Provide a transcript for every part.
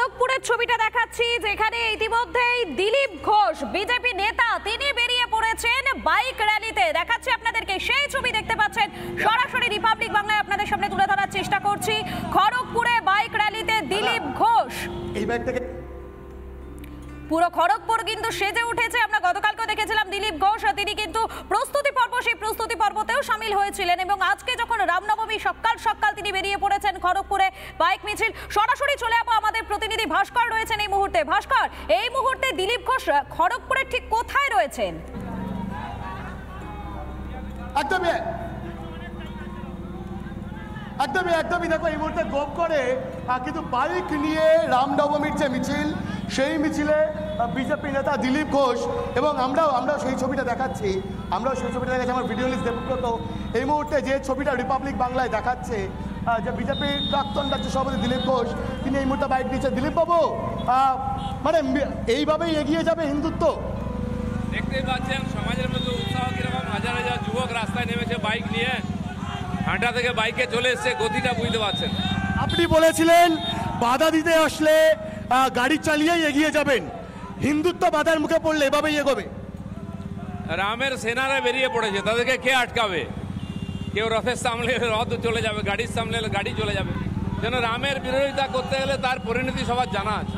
খড়গপুরের ছবিটা দেখাচ্ছি, যেখানে ইতিমধ্যেই দিলীপ ঘোষ বিজেপি নেতা তিনি বেরিয়ে পড়েছেন বাইক র্যালিতে। দেখাচ্ছি আপনাদেরকে সেই ছবি, দেখতে পাচ্ছেন সরাসরি রিপাবলিক বাংলায় আপনাদের সামনে তুলে ধরার চেষ্টা করছি। খড়গপুরে বাইক র্যালিতে দিলীপ ঘোষ। এই বাইক থেকে পুরো খড়গপুর কিন্তু সেজে উঠেছে। আমরা গতকালকেও দেখেছিলাম দিলীপ ঘোষ, তিনি কিন্তু প্রস্তুতি পর্ব, সেই প্রস্তুতি পর্বতেও সামিল হয়েছিলেন এবং আজকে যখন রামনবমী সকাল সকাল তিনি বেরিয়ে পড়েছেন খড়গপুরে বাইক মিছিল। সরাসরি চলে যাবো, আমাদের প্রতিনিধি ভাস্কর রয়েছেন এই মুহূর্তে। ভাস্কর, এই মুহূর্তে দিলীপ ঘোষ খড়গপুরে ঠিক কোথায় রয়েছেন? একদমই দেখো, এই মুহূর্তে গোপ করে কিন্তু বাইক নিয়ে রামনবমীর যে মিছিল, সেই মিছিলে বিজেপি নেতা দিলীপ ঘোষ এবং আমরাও সেই ছবিটা দেখাচ্ছি। আমার ভিডিও লিস্ট দেবব্রত এই মুহূর্তে যে ছবিটা রিপাবলিক বাংলায় দেখাচ্ছে, যে বিজেপির প্রাক্তন রাজ্য সভাপতি দিলীপ ঘোষ, তিনি এই মুহূর্তে বাইক নিয়েছেন। দিলীপ বাবু, মানে এইভাবেই এগিয়ে যাবে হিন্দুত্ব? দেখতেই পাচ্ছেন সমাজের মধ্যে উৎসাহ কিরকম, হাজার হাজার যুবক রাস্তায় নেমেছে বাইক নিয়ে, হাঁটা থেকে বাইকে চলে এসছে, গতিটা বুঝতে পারছেন। আপনি বলেছিলেন বাধা দিতে আসলে গাড়ি চালিয়েই এগিয়ে যাবেন, হিন্দুত্ব বাধার মুখে পড়লে এভাবেই এগোবে? রামের সেনারা বেরিয়ে পড়েছে, তাদেরকে কে আটকাবে? কেউ রথের সামনে রথ চলে যাবে, গাড়ির সামনে গাড়ি চলে যাবে। যেন রামের বিরোধিতা করতে গেলে তার পরিণতি সবার জানা আছে।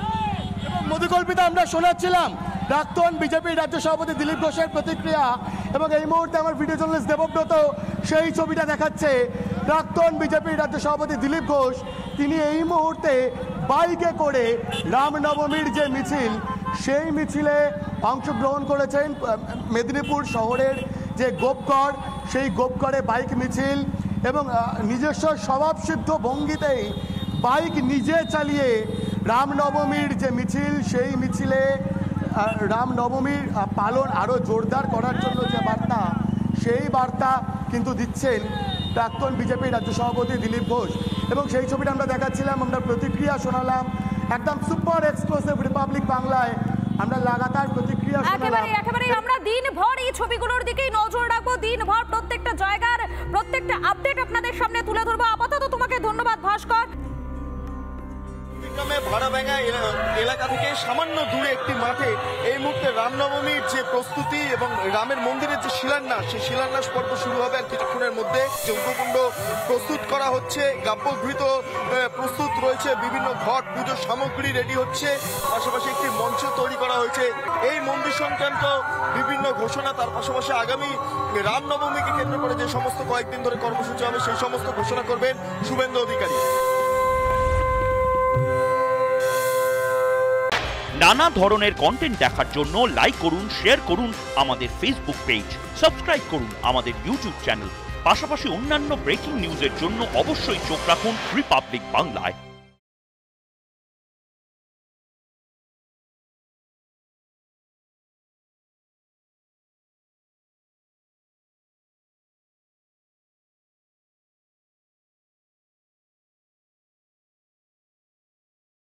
মধুকল্পিতা আমরা শোনাচ্ছিলাম প্রাক্তন বিজেপি রাজ্য সভাপতি দিলীপ ঘোষের প্রতিক্রিয়া, এবং এই মুহূর্তে আমার ভিডিও জার্নালিস্ট দেবব্রত সেই ছবিটা দেখাচ্ছে। প্রাক্তন বিজেপি রাজ্য সভাপতি দিলীপ ঘোষ তিনি এই মুহূর্তে বাইকে করে রামনবমীর যে মিছিল, সেই মিছিলে অংশগ্রহণ করেছেন। মেদিনীপুর শহরের যে গোপগড়, সেই গোপগড়ে বাইক মিছিল এবং নিজস্ব স্বভাবসিদ্ধ ভঙ্গিতেই বাইক নিজে চালিয়ে রামনবমীর যে মিছিল, সেই মিছিলে রামনবমীর পালন আরও জোরদার করার জন্য যে বার্তা, সেই বার্তা কিন্তু দিচ্ছেন প্রাক্তন বিজেপি রাজ্য সভাপতি দিলীপ ঘোষ। এবং সেই ছবিটা আমরা দেখাচ্ছিলাম, আমরা প্রতিক্রিয়া শোনালাম, একদম সুপার এক্সক্লুসিভ রিপাবলিক বাংলায় আমরা লাগাতার প্রতিক্রিয়া শোনালাম। একেবারে আমরা দিনভর এই ছবিগুলোর দিকেই নজর রাখবো, দিনভর প্রত্যেকটা জায়গার প্রত্যেকটা আপডেট আপনাদের সামনে তুলে ধরবো। আপাতত তোমাকে ধন্যবাদ ভাস্কর। ভাড়াভাঙা এলাকা থেকে সামান্য দূরে একটি মাঠে এই মুহূর্তে রামনবমীর যে প্রস্তুতি এবং রামের মন্দিরের যে শিলান্যাস, সেই শিলান্যাস পর্ব শুরু হবে আর কিছুক্ষণের মধ্যে। যজ্ঞকুণ্ড প্রস্তুত করা হচ্ছে, গাব্যঘৃত প্রস্তুত রয়েছে, বিভিন্ন ঘট পুজোর সামগ্রী রেডি হচ্ছে, পাশাপাশি একটি মঞ্চ তৈরি করা হয়েছে। এই মন্দির সংক্রান্ত বিভিন্ন ঘোষণা, তার পাশাপাশি আগামী রামনবমীকে কেন্দ্র করে যে সমস্ত কয়েকদিন ধরে কর্মসূচি হবে, সেই সমস্ত ঘোষণা করবেন শুভেন্দু অধিকারী। নানা ধরনের কন্টেন্ট দেখার জন্য লাইক করুন, শেয়ার করুন আমাদের ফেসবুক পেজ, সাবস্ক্রাইব করুন আমাদের ইউটিউব চ্যানেল। পাশাপাশি অন্যান্য ব্রেকিং নিউজের জন্য অবশ্যই চোখ রাখুন রিপাবলিক বাংলায়।